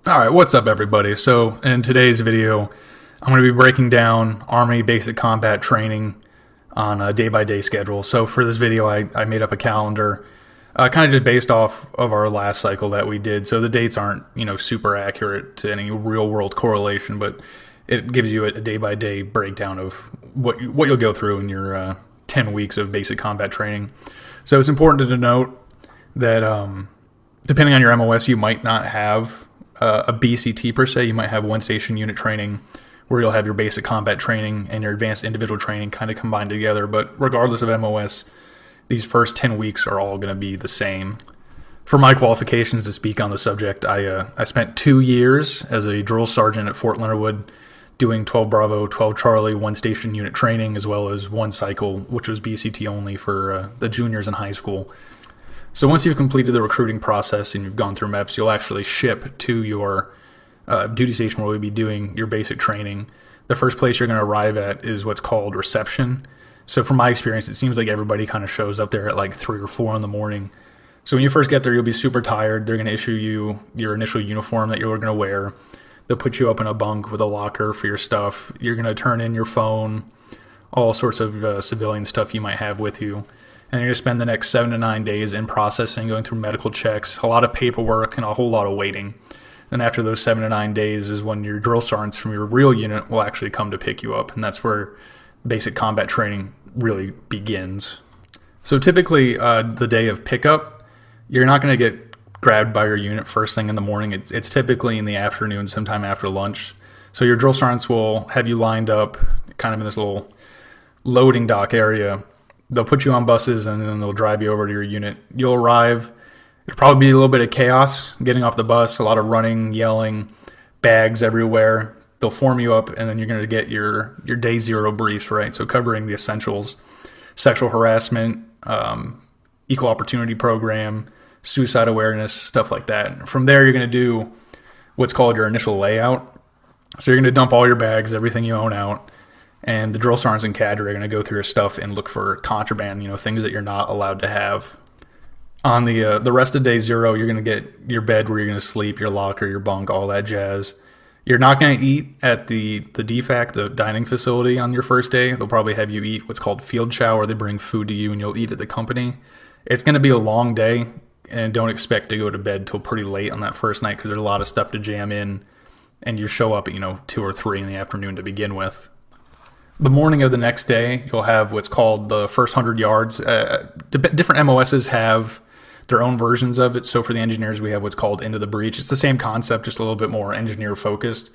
All right, what's up, everybody? So in today's video, I'm going to be breaking down Army basic combat training on a day-by-day schedule. So for this video, I made up a calendar, kind of just based off of our last cycle that we did. So the dates aren't, super accurate to any real-world correlation, but it gives you a day-by-day breakdown of what you'll go through in your 10 weeks of basic combat training. So it's important to note that depending on your MOS, you might not have a BCT per se. You might have one station unit training where you'll have your basic combat training and your advanced individual training kind of combined together. But regardless of MOS, these first 10 weeks are all going to be the same. For my qualifications to speak on the subject, I spent 2 years as a drill sergeant at Fort Leonard Wood doing 12 Bravo, 12 Charlie, one station unit training, as well as one cycle, which was BCT only for the juniors in high school. So once you've completed the recruiting process and you've gone through MEPS, you'll actually ship to your duty station where you'll be doing your basic training. The first place you're going to arrive at is what's called reception. So from my experience, it seems like everybody kind of shows up there at like 3 or 4 in the morning. So when you first get there, you'll be super tired. They're going to issue you your initial uniform that you're going to wear. They'll put you up in a bunk with a locker for your stuff. You're going to turn in your phone, all sorts of civilian stuff you might have with you. And you're going to spend the next 7 to 9 days in processing, going through medical checks, a lot of paperwork, and a whole lot of waiting. Then after those 7 to 9 days is when your drill sergeants from your real unit will actually come to pick you up. And that's where basic combat training really begins. So typically the day of pickup, you're not going to get grabbed by your unit first thing in the morning. It's typically in the afternoon, sometime after lunch. So your drill sergeants will have you lined up kind of in this little loading dock area. They'll put you on buses and then they'll drive you over to your unit. You'll arrive. There'll probably be a little bit of chaos getting off the bus, a lot of running, yelling, bags everywhere. They'll form you up and then you're going to get your day zero briefs, right? So covering the essentials, sexual harassment, equal opportunity program, suicide awareness, stuff like that. From there, you're going to do what's called your initial layout. So you're going to dump all your bags, everything you own out. And the drill sergeants and cadre are going to go through your stuff and look for contraband, things that you're not allowed to have. On the rest of day zero, you're going to get your bed where you're going to sleep, your locker, your bunk, all that jazz. You're not going to eat at the DFAC, the dining facility, on your first day. They'll probably have you eat what's called field chow, where they bring food to you and you'll eat at the company. It's going to be a long day, and don't expect to go to bed till pretty late on that first night because there's a lot of stuff to jam in, and you show up at 2 or 3 in the afternoon to begin with. The morning of the next day, you'll have what's called the first 100 yards. Different MOSs have their own versions of it. So for the engineers, we have what's called Into the Breach. It's the same concept, just a little bit more engineer focused.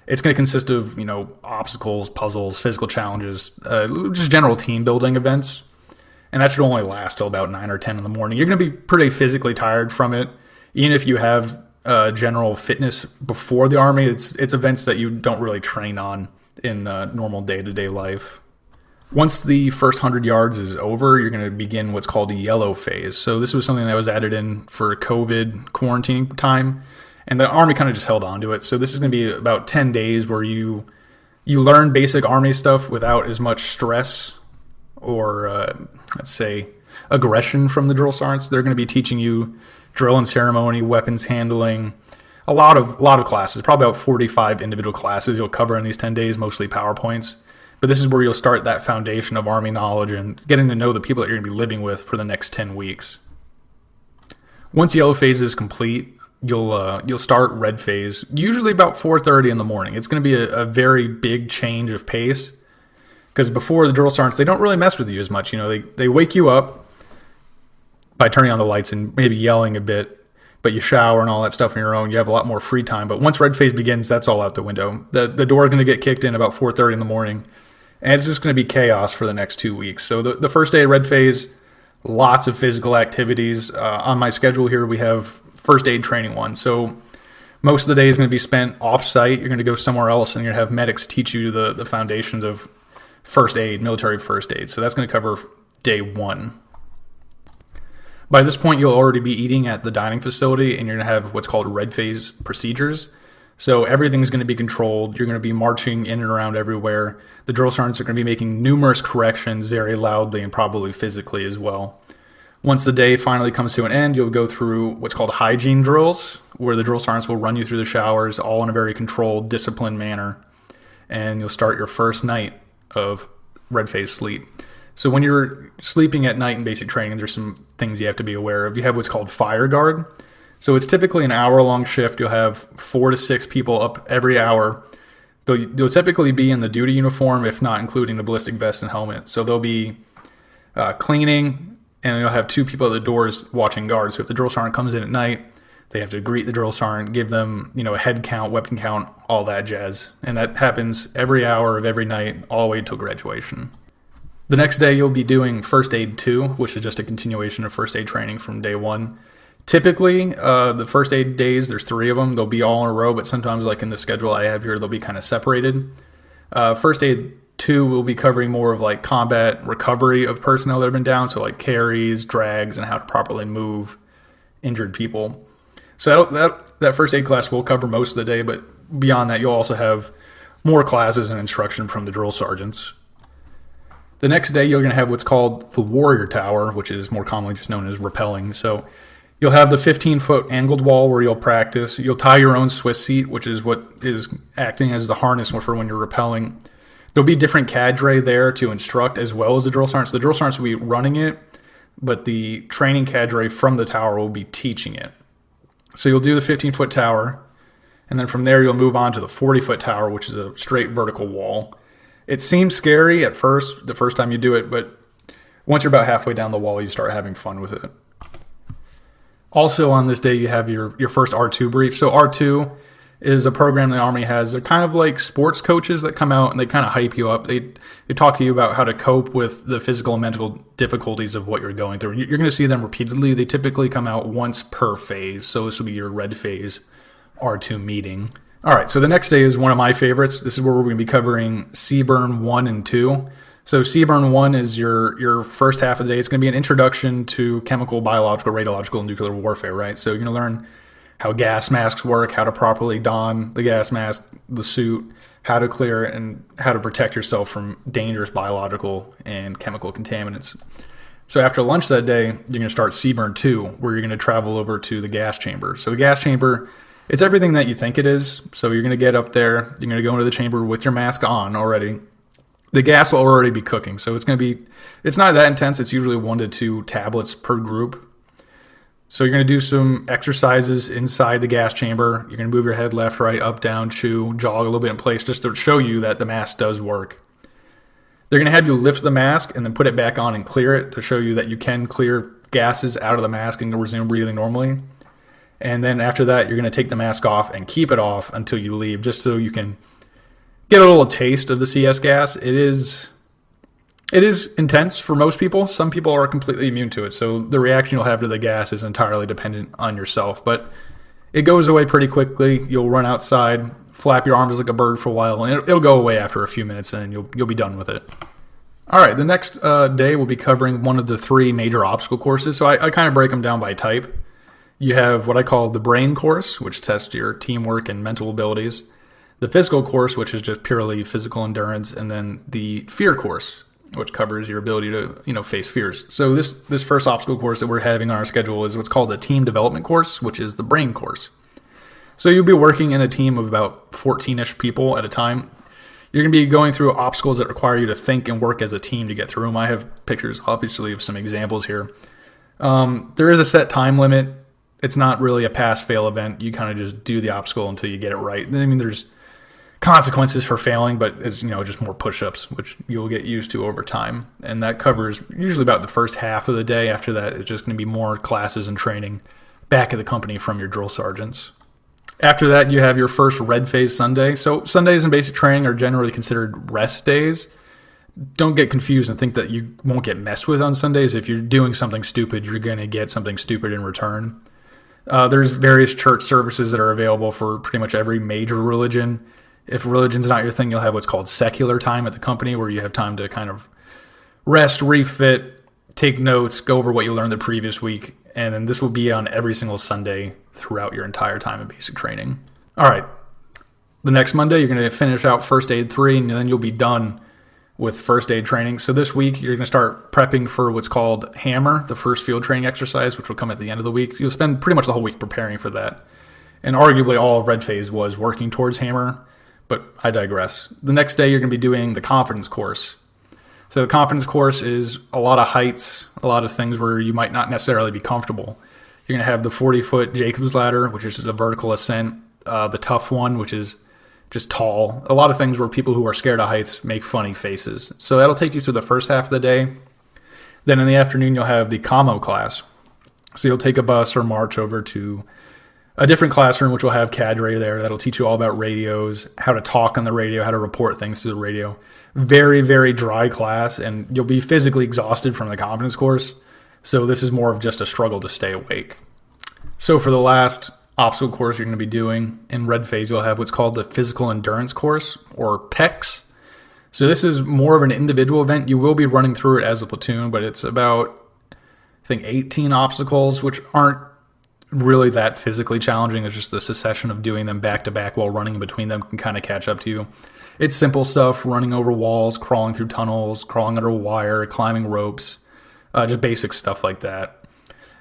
It's going to consist of, obstacles, puzzles, physical challenges, just general team building events. And that should only last till about 9 or 10 in the morning. You're going to be pretty physically tired from it. Even if you have general fitness before the Army, it's events that you don't really train on in normal day-to-day life. Once the first 100 yards is over, you're going to begin what's called a yellow phase. So this was something that was added in for COVID quarantine time, and the Army kind of just held on to it. So this is going to be about 10 days where you learn basic Army stuff without as much stress or, let's say, aggression from the drill sergeants. They're going to be teaching you drill and ceremony, weapons handling, a lot of classes, probably about 45 individual classes you'll cover in these 10 days, mostly PowerPoints. But this is where you'll start that foundation of Army knowledge and getting to know the people that you're going to be living with for the next 10 weeks. Once yellow phase is complete, you'll start red phase, usually about 4:30 in the morning. It's going to be a very big change of pace because before the drill sergeants, they don't really mess with you as much. They wake you up by turning on the lights and maybe yelling a bit. But you shower and all that stuff on your own. You have a lot more free time. But once red phase begins, that's all out the window. The door is going to get kicked in about 4:30 in the morning. And it's just going to be chaos for the next 2 weeks. So the first day of red phase, lots of physical activities. On my schedule here, we have first aid training 1. So most of the day is going to be spent off-site. You're going to go somewhere else and you're going to have medics teach you the foundations of first aid, military first aid. So that's going to cover day 1. By this point, you'll already be eating at the dining facility, and you're going to have what's called red phase procedures. So everything's going to be controlled. You're going to be marching in and around everywhere. The drill sergeants are going to be making numerous corrections very loudly and probably physically as well. Once the day finally comes to an end, you'll go through what's called hygiene drills, where the drill sergeants will run you through the showers, all in a very controlled, disciplined manner. And you'll start your first night of red phase sleep. So when you're sleeping at night in basic training, there's some things you have to be aware of. You have what's called fire guard. So it's typically an hour-long shift. You'll have 4 to 6 people up every hour. They'll typically be in the duty uniform, if not including the ballistic vest and helmet. So they'll be cleaning, and you'll have 2 people at the doors watching guard. So if the drill sergeant comes in at night, they have to greet the drill sergeant, give them, a head count, weapon count, all that jazz. And that happens every hour of every night, all the way till graduation. The next day, you'll be doing First Aid 2, which is just a continuation of First Aid training from day 1. Typically, the First Aid days, there's 3 of them. They'll be all in a row, but sometimes, like in the schedule I have here, they'll be kind of separated. First Aid 2 will be covering more of like combat recovery of personnel that have been down, so like carries, drags, and how to properly move injured people. So that First Aid class will cover most of the day, but beyond that, you'll also have more classes and instruction from the drill sergeants. The next day, you're going to have what's called the Warrior Tower, which is more commonly just known as rappelling. So you'll have the 15-foot angled wall where you'll practice. You'll tie your own Swiss seat, which is what is acting as the harness for when you're rappelling. There'll be different cadre there to instruct as well as the drill sergeants. The drill sergeants will be running it, but the training cadre from the tower will be teaching it. So you'll do the 15-foot tower, and then from there you'll move on to the 40-foot tower, which is a straight vertical wall. It seems scary at first, the first time you do it, but once you're about halfway down the wall, you start having fun with it. Also on this day, you have your first R2 brief. So R2 is a program the Army has. They're kind of like sports coaches that come out and they kind of hype you up. They talk to you about how to cope with the physical and mental difficulties of what you're going through. You're going to see them repeatedly. They typically come out once per phase. So this will be your red phase R2 meeting. All right, so the next day is one of my favorites. This is where we're going to be covering CBRN 1 and 2. So CBRN 1 is your first half of the day. It's going to be an introduction to chemical, biological, radiological, and nuclear warfare, right? So you're going to learn how gas masks work, how to properly don the gas mask, the suit, how to clear it, and how to protect yourself from dangerous biological and chemical contaminants. So after lunch that day, you're going to start CBRN 2, where you're going to travel over to the gas chamber. So the gas chamber, it's everything that you think it is. So you're going to get up there, you're going to go into the chamber with your mask on already. The gas will already be cooking, so it's not that intense. It's usually 1 to 2 tablets per group. So you're going to do some exercises inside the gas chamber. You're going to move your head left, right, up, down, chew, jog a little bit in place just to show you that the mask does work. They're going to have you lift the mask and then put it back on and clear it to show you that you can clear gases out of the mask and resume breathing normally. And then after that, you're going to take the mask off and keep it off until you leave, just so you can get a little taste of the CS gas. It is intense for most people. Some people are completely immune to it, so the reaction you'll have to the gas is entirely dependent on yourself. But it goes away pretty quickly. You'll run outside, flap your arms like a bird for a while, and it'll go away after a few minutes, and you'll be done with it. All right, the next day we'll be covering one of the 3 major obstacle courses. So I kind of break them down by type. You have what I call the brain course, which tests your teamwork and mental abilities. The physical course, which is just purely physical endurance, and then the fear course, which covers your ability to, face fears. So this first obstacle course that we're having on our schedule is what's called the team development course, which is the brain course. So you'll be working in a team of about 14-ish people at a time. You're going to be going through obstacles that require you to think and work as a team to get through them. I have pictures, obviously, of some examples here. There is a set time limit. It's not really a pass-fail event. You kind of just do the obstacle until you get it right. I mean, there's consequences for failing, but it's just more push-ups, which you'll get used to over time. And that covers usually about the first half of the day. After that, it's just going to be more classes and training back at the company from your drill sergeants. After that, you have your first red phase Sunday. So Sundays in basic training are generally considered rest days. Don't get confused and think that you won't get messed with on Sundays. If you're doing something stupid, you're going to get something stupid in return. There's various church services that are available for pretty much every major religion. If religion's not your thing, you'll have what's called secular time at the company, where you have time to kind of rest, refit, take notes, go over what you learned the previous week. And then this will be on every single Sunday throughout your entire time of basic training. All right. The next Monday, you're going to finish out First Aid 3, and then you'll be done with first aid training. So this week, you're going to start prepping for what's called hammer, the first field training exercise, which will come at the end of the week. You'll spend pretty much the whole week preparing for that. And arguably all of red phase was working towards hammer, but I digress. The next day, you're going to be doing the confidence course. So the confidence course is a lot of heights, a lot of things where you might not necessarily be comfortable. You're going to have the 40-foot Jacob's ladder, which is just a vertical ascent, the tough one, which is just tall. A lot of things where people who are scared of heights make funny faces. So that'll take you through the first half of the day. Then in the afternoon, you'll have the commo class. So you'll take a bus or march over to a different classroom, which will have cadre there. That'll teach you all about radios, how to talk on the radio, how to report things through the radio. Very, very dry class, and you'll be physically exhausted from the confidence course. So this is more of just a struggle to stay awake. So for the last obstacle course you're going to be doing in red phase, you'll have what's called the physical endurance course, or PEX. So this is more of an individual event. You will be running through it as a platoon, but it's about, I think, 18 obstacles, which aren't really that physically challenging. It's just the succession of doing them back to back while running in between them can kind of catch up to you. It's simple stuff: running over walls, crawling through tunnels, crawling under a wire, climbing ropes, just basic stuff like that.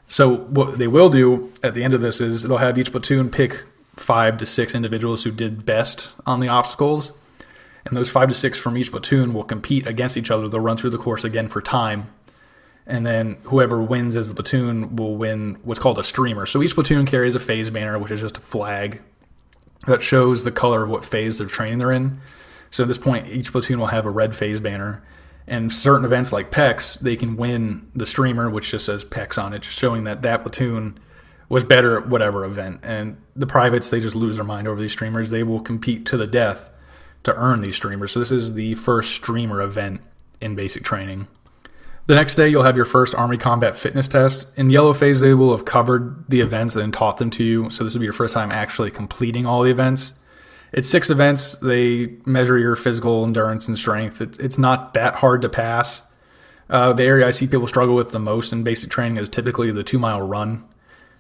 So what they will do at the end of this is they'll have each platoon pick 5 to 6 individuals who did best on the obstacles. And those 5 to 6 from each platoon will compete against each other. They'll run through the course again for time. And then whoever wins as the platoon will win what's called a streamer. So each platoon carries a phase banner, which is just a flag that shows the color of what phase of training they're in. So at this point, each platoon will have a red phase banner. And certain events like PEX, they can win the streamer, which just says PEX on it, just showing that that platoon was better at whatever event. And the privates, they just lose their mind over these streamers. They will compete to the death to earn these streamers. So this is the first streamer event in basic training. The next day, you'll have your first Army Combat Fitness test. In yellow phase, they will have covered the events and taught them to you. So this will be your first time actually completing all the events. It's 6 events. They measure your physical endurance and strength. It's not that hard to pass. The area I see people struggle with the most in basic training is typically the 2-mile run,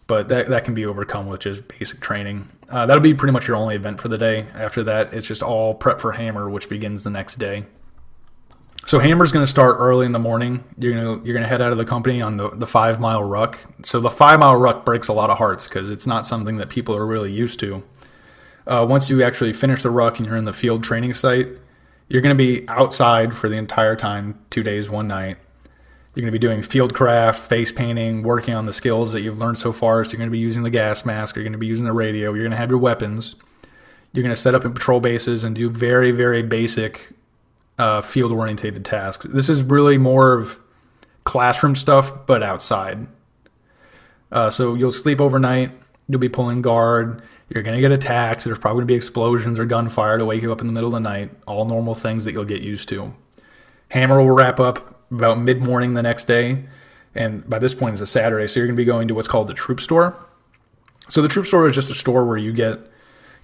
but that can be overcome with just basic training. That'll be pretty much your only event for the day. After that, it's just all prep for hammer, which begins the next day. So hammer's going to start early in the morning. You're going to head out of the company on the 5-mile ruck. So the 5-mile ruck breaks a lot of hearts because it's not something that people are really used to. Once you actually finish the ruck and you're in the field training site, you're going to be outside for the entire time, 2 days, 1 night. You're going to be doing field craft, face painting, working on the skills that you've learned so far. So you're going to be using the gas mask, you're going to be using the radio, you're going to have your weapons. You're going to set up in patrol bases and do very, very basic field-orientated tasks. This is really more of classroom stuff, but outside. So you'll sleep overnight, you'll be pulling guard, you're going to get attacked, there's probably going to be explosions or gunfire to wake you up in the middle of the night, all normal things that you'll get used to. Hammer will wrap up about mid-morning the next day, and by this point it's a Saturday, so you're going to be going to what's called the troop store. So the troop store is just a store where you get,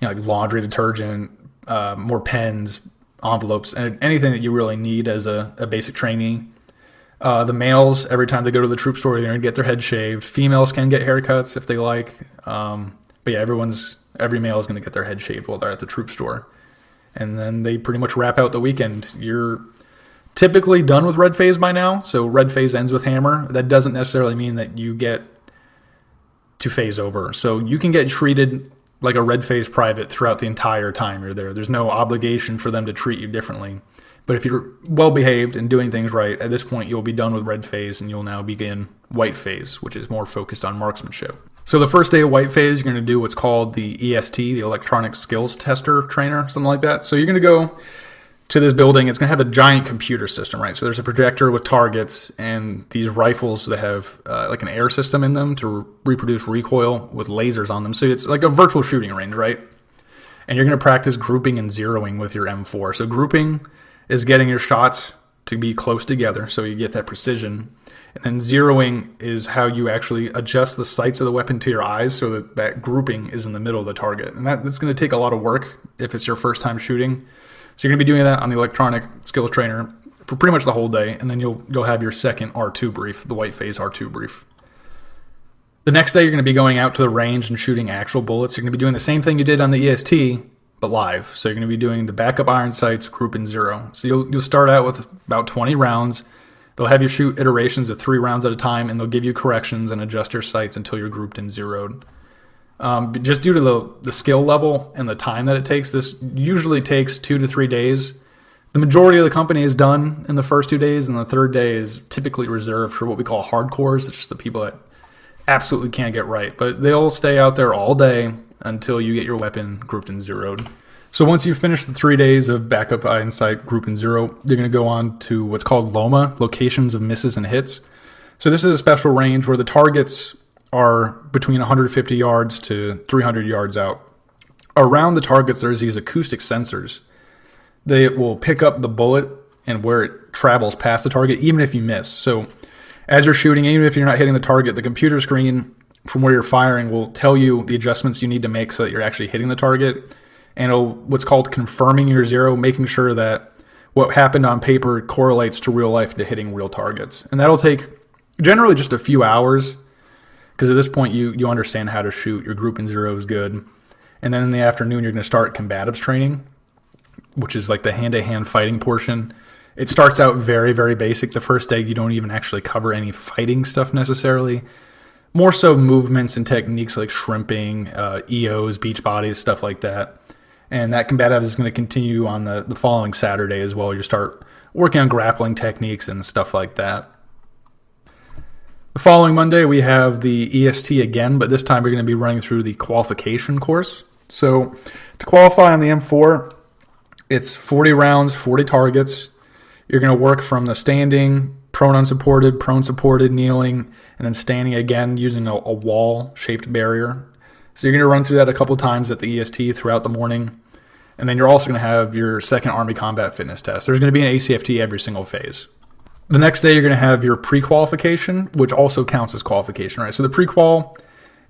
like laundry detergent, more pens, envelopes, and anything that you really need as a basic trainee. The males, every time they go to the troop store, they're going to get their head shaved. Females can get haircuts if they like. But yeah, every male is going to get their head shaved while they're at the troop store. And then they pretty much wrap out the weekend. You're typically done with red phase by now. So red phase ends with hammer. That doesn't necessarily mean that you get to phase over. So you can get treated like a red phase private throughout the entire time you're there. There's no obligation for them to treat you differently. But if you're well-behaved and doing things right, at this point you'll be done with red phase and you'll now begin white phase, which is more focused on marksmanship. So the first day of white phase, you're going to do what's called the EST, the Electronic Skills Tester Trainer, something like that. So you're going to go to this building. It's going to have a giant computer system, right? So there's a projector with targets and these rifles that have like an air system in them to reproduce recoil with lasers on them. So it's like a virtual shooting range, right? And you're going to practice grouping and zeroing with your M4. So grouping is getting your shots to be close together so you get that precision. And then zeroing is how you actually adjust the sights of the weapon to your eyes so that that grouping is in the middle of the target. And that's going to take a lot of work if it's your first time shooting. So you're going to be doing that on the Electronic Skills Trainer for pretty much the whole day. And then you'll have your second R2 brief, the white phase R2 brief. The next day, you're going to be going out to the range and shooting actual bullets. You're going to be doing the same thing you did on the EST, but live. So you're going to be doing the backup iron sights group in 0. So you'll start out with about 20 rounds. They'll have you shoot iterations of 3 rounds at a time, and they'll give you corrections and adjust your sights until you're grouped in 0'd. Just due to the skill level and the time that it takes, this usually takes 2 to 3 days. The majority of the company is done in the first 2 days, and the third day is typically reserved for what we call hardcores. It's just the people that absolutely can't get right. But they'll stay out there all day until you get your weapon grouped in 0'd. So once you finish the 3 days of backup iron sight group in 0, you're going to go on to what's called LOMA, locations of misses and hits. So this is a special range where the targets are between 150 yards to 300 yards out. Around the targets, there's these acoustic sensors. They will pick up the bullet and where it travels past the target, even if you miss. So as you're shooting, even if you're not hitting the target, the computer screen from where you're firing will tell you the adjustments you need to make so that you're actually hitting the target. And it'll, what's called confirming your 0, making sure that what happened on paper correlates to real life to hitting real targets. And that'll take generally just a few hours, because at this point you understand how to shoot. Your group in 0 is good. And then in the afternoon, you're going to start combatives training, which is like the hand-to-hand fighting portion. It starts out very, very basic. The first day, you don't even actually cover any fighting stuff necessarily. More so movements and techniques like shrimping, EOs, beach bodies, stuff like that. And that combative is going to continue on the following Saturday as well. You start working on grappling techniques and stuff like that. The following Monday, we have the EST again, but this time we're going to be running through the qualification course. So to qualify on the M4, it's 40 rounds, 40 targets. You're going to work from the standing, prone unsupported, prone supported, kneeling, and then standing again using a wall-shaped barrier. So you're going to run through that a couple times at the EST throughout the morning. And then you're also going to have your second Army Combat Fitness test. There's going to be an ACFT every single phase. The next day, you're going to have your pre-qualification, which also counts as qualification, right? So the pre-qual,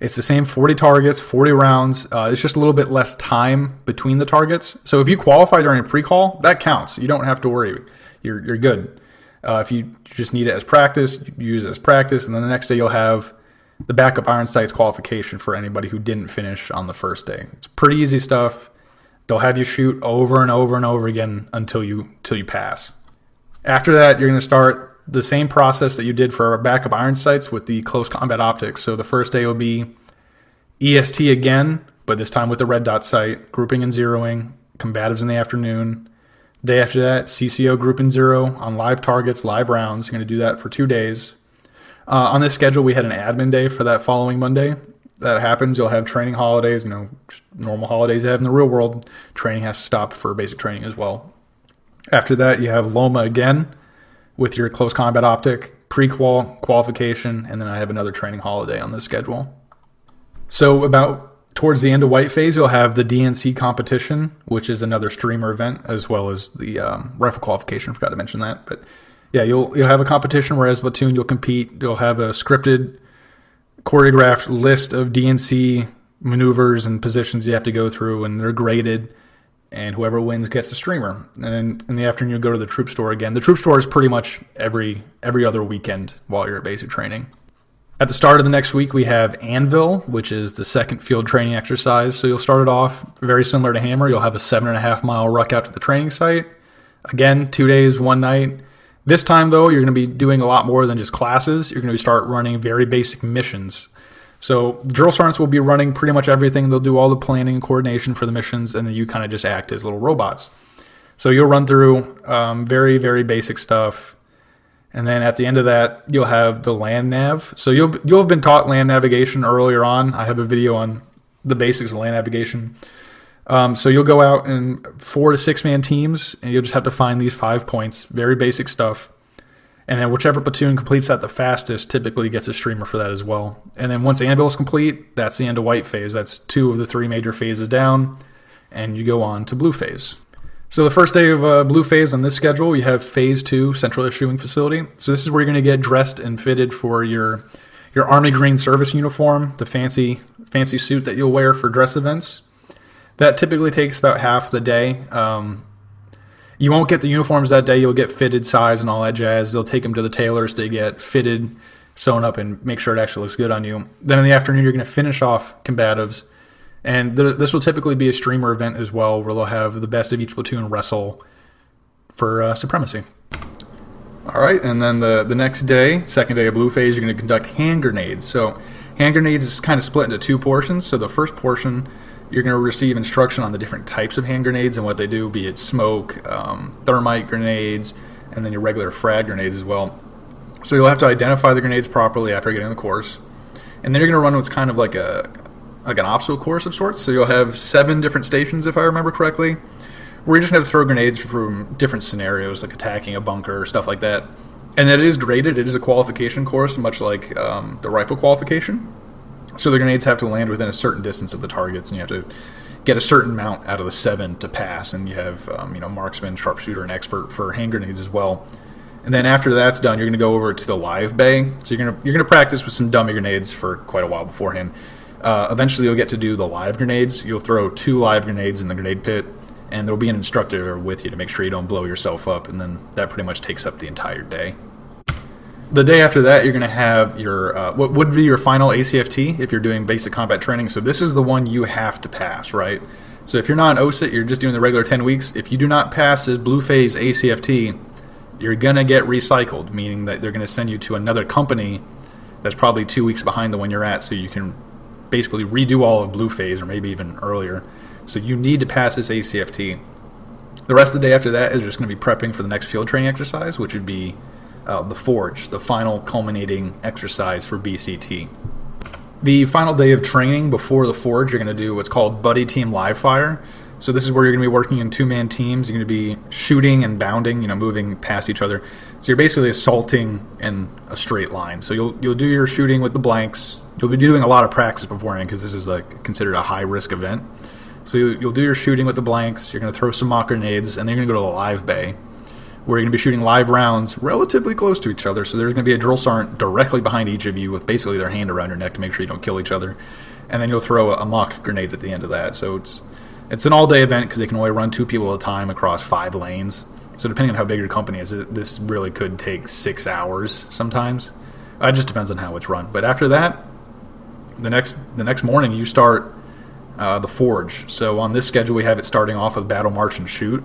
it's the same 40 targets, 40 rounds. It's just a little bit less time between the targets. So if you qualify during a pre-qual, that counts. You don't have to worry. You're good. If you just need it as practice, you use it as practice. And then the next day, you'll have the backup iron sights qualification for anybody who didn't finish on the first day. It's pretty easy stuff. They'll have you shoot over and over and over again until you pass. After that, you're going to start the same process that you did for our backup iron sights with the close combat optics. So the first day will be EST again, but this time with the red dot sight, grouping and zeroing, combatives in the afternoon. Day after that, CCO group in 0 on live targets, live rounds. You're going to do that for 2 days. On this schedule, we had an admin day for that following Monday. That happens. You'll have training holidays, just normal holidays you have in the real world. Training has to stop for basic training as well. After that, you have LOMA again with your close combat optic, pre-qual, qualification, and then I have another training holiday on this schedule. So about towards the end of white phase, you'll have the DNC competition, which is another streamer event, as well as the rifle qualification. Forgot to mention that. But yeah, you'll have a competition where as a platoon you'll compete. You'll have a scripted, choreographed list of DNC maneuvers and positions you have to go through, and they're graded, and whoever wins gets the streamer. And then in the afternoon, you go to the troop store again. The troop store is pretty much every other weekend while you're at basic training. At the start of the next week, we have Anvil, which is the second field training exercise. So you'll start it off very similar to Hammer. You'll have a 7.5 mile ruck out to the training site. Again, 2 days, 1 night. This time, though, you're going to be doing a lot more than just classes. You're going to start running very basic missions. So the drill sergeants will be running pretty much everything. They'll do all the planning and coordination for the missions, and then you kind of just act as little robots. So you'll run through very, very basic stuff. And then at the end of that, you'll have the land nav. So you'll have been taught land navigation earlier on. I have a video on the basics of land navigation. So you'll go out in 4 to 6 man teams, and you'll just have to find these 5 points. Very basic stuff. And then whichever platoon completes that the fastest typically gets a streamer for that as well. And then once Anvil is complete, that's the end of white phase. That's 2 of the 3 major phases down, and you go on to blue phase. So the first day of blue phase on this schedule, you have phase 2, central issuing facility. So this is where you're going to get dressed and fitted for your Army green service uniform, the fancy suit that you'll wear for dress events. That typically takes about half the day. You won't get the uniforms that day. You'll get fitted size and all that jazz. They'll take them to the tailors to get fitted, sewn up, and make sure it actually looks good on you. Then in the afternoon, you're going to finish off combatives. And this will typically be a streamer event as well, where they'll have the best of each platoon wrestle for supremacy. All right, and then the next day, second day of blue phase, you're going to conduct hand grenades. So hand grenades is kind of split into two portions. So the first portion, you're going to receive instruction on the different types of hand grenades and what they do, be it smoke, thermite grenades, and then your regular frag grenades as well. So you'll have to identify the grenades properly after getting the course. And then you're going to run what's kind of like an obstacle course of sorts. So you'll have 7 different stations, if I remember correctly, where you're just going to throw grenades from different scenarios, like attacking a bunker, stuff like that. And it is graded. It is a qualification course, much like the rifle qualification. So the grenades have to land within a certain distance of the targets, and you have to get a certain amount out of the 7 to pass. And you have marksman, sharpshooter, and expert for hand grenades as well. And then after that's done, you're going to go over to the live bay. So you're going to practice with some dummy grenades for quite a while beforehand. Eventually, you'll get to do the live grenades. You'll throw 2 live grenades in the grenade pit, and there'll be an instructor with you to make sure you don't blow yourself up. And then that pretty much takes up the entire day. The day after that, you're going to have your what would be your final ACFT if you're doing basic combat training. So this is the one you have to pass, right? So if you're not an OSIT, you're just doing the regular 10 weeks. If you do not pass this blue phase ACFT, you're going to get recycled, meaning that they're going to send you to another company that's probably 2 weeks behind the one you're at, so you can basically redo all of blue phase or maybe even earlier. So you need to pass this ACFT. The rest of the day after that is just going to be prepping for the next field training exercise, which would be the Forge, the final culminating exercise for BCT. The final day of training before the Forge, you're going to do what's called Buddy Team Live Fire. So this is where you're going to be working in 2-man teams. You're going to be shooting and bounding, moving past each other. So you're basically assaulting in a straight line. So you'll do your shooting with the blanks. You'll be doing a lot of practice beforehand because this is considered a high-risk event. So you'll do your shooting with the blanks. You're going to throw some mock grenades, and then you're going to go to the live bay, where you're going to be shooting live rounds relatively close to each other. So there's going to be a drill sergeant directly behind each of you with basically their hand around your neck to make sure you don't kill each other. And then you'll throw a mock grenade at the end of that. So it's an all-day event because they can only run 2 people at a time across 5 lanes. So depending on how big your company is, this really could take 6 hours sometimes. It just depends on how it's run. But after that, the next morning you start the Forge. So on this schedule we have it starting off with Battle, March, and Shoot.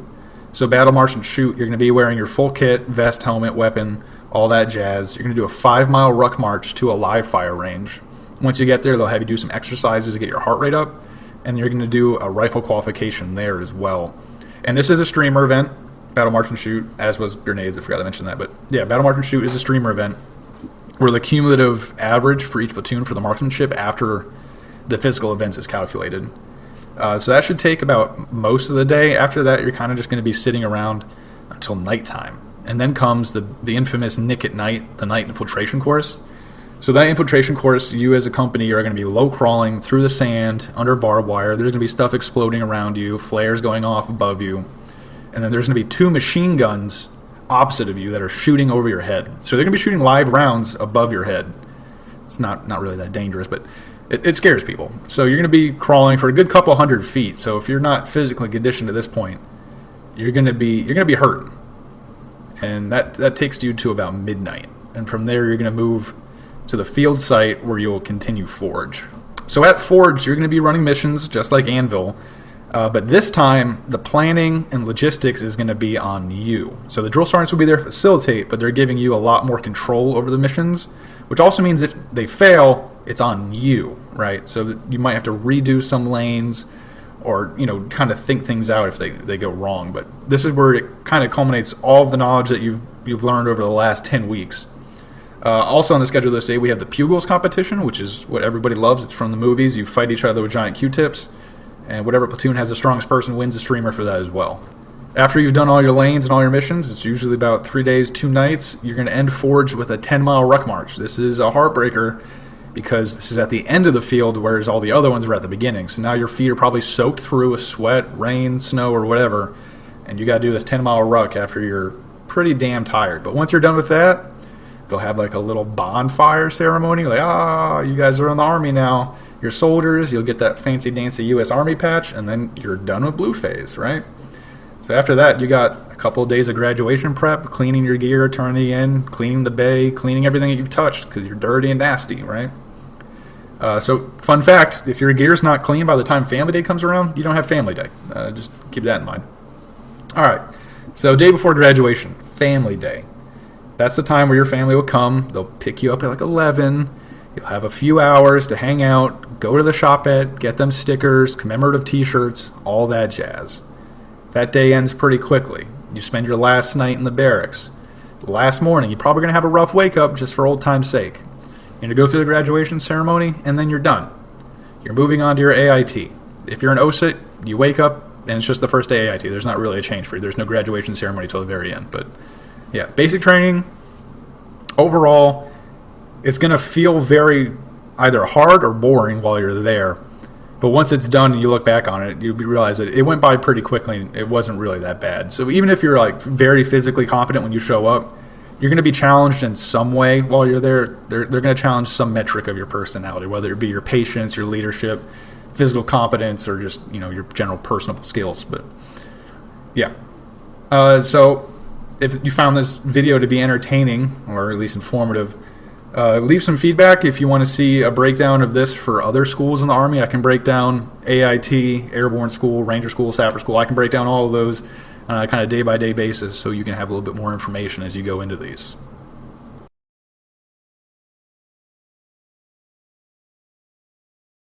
So Battle, March, and Shoot, you're going to be wearing your full kit, vest, helmet, weapon, all that jazz. You're going to do a 5-mile ruck march to a live fire range. Once you get there, they'll have you do some exercises to get your heart rate up, and you're going to do a rifle qualification there as well. And this is a streamer event, Battle, March, and Shoot, as was grenades. I forgot to mention that. But yeah, Battle, March, and Shoot is a streamer event where the cumulative average for each platoon for the marksmanship after the physical events is calculated. So that should take about most of the day. After that, you're kind of just going to be sitting around until nighttime. And then comes the infamous Nick at Night, the night infiltration course. So that infiltration course, you as a company are going to be low crawling through the sand, under barbed wire. There's going to be stuff exploding around you, flares going off above you. And then there's going to be 2 machine guns opposite of you that are shooting over your head. So they're going to be shooting live rounds above your head. It's not really that dangerous, but it scares people. So you're going to be crawling for a good couple 100 feet. So if you're not physically conditioned at this point, you're going to be hurt, and that takes you to about midnight. And from there, you're going to move to the field site where you'll continue Forge. So at Forge, you're going to be running missions just like Anvil, but this time the planning and logistics is going to be on you. So the drill sergeants will be there to facilitate, but they're giving you a lot more control over the missions, which also means if they fail, it's on you, right? So you might have to redo some lanes or, kind of think things out if they go wrong. But this is where it kind of culminates all of the knowledge that you've learned over the last 10 weeks. Also on the schedule this day, we have the Pugils competition, which is what everybody loves. It's from the movies. You fight each other with giant Q-tips, and whatever platoon has the strongest person wins the streamer for that as well. After you've done all your lanes and all your missions, it's usually about 3 days, 2 nights, you're going to end Forge with a 10-mile ruck march. This is a heartbreaker because this is at the end of the field, whereas all the other ones were at the beginning. So now your feet are probably soaked through with sweat, rain, snow, or whatever, and you got to do this 10-mile ruck after you're pretty damn tired. But once you're done with that, they'll have like a little bonfire ceremony. Like, you guys are in the Army now. You're soldiers. You'll get that fancy-dancy U.S. Army patch, and then you're done with blue phase, right? So after that, you got a couple of days of graduation prep, cleaning your gear, turning it in, cleaning the bay, cleaning everything that you've touched because you're dirty and nasty, right? So, fun fact, if your gear's not clean by the time family day comes around, you don't have family day. Just keep that in mind. All right, so day before graduation, family day. That's the time where your family will come. They'll pick you up at like 11. You'll have a few hours to hang out, go to the shop at, get them stickers, commemorative t-shirts, all that jazz. That day ends pretty quickly. You spend your last night in the barracks. Last morning, you're probably going to have a rough wake-up just for old time's sake. You're going to go through the graduation ceremony, and then you're done. You're moving on to your AIT. If you're an OSIT, you wake up, and it's just the first day AIT. There's not really a change for you. There's no graduation ceremony till the very end. But yeah, basic training, overall, it's going to feel very either hard or boring while you're there. But once it's done and you look back on it, you realize that it went by pretty quickly and it wasn't really that bad. So even if you're like very physically competent when you show up, you're going to be challenged in some way while you're there. They're going to challenge some metric of your personality, whether it be your patience, your leadership, physical competence, or just, you know, your general personal skills. But yeah. So if you found this video to be entertaining or at least informative, leave some feedback if you want to see a breakdown of this for other schools in the Army. I can break down AIT, Airborne School, Ranger School, Sapper School. I can break down all of those on a kind of day-by-day basis so you can have a little bit more information as you go into these.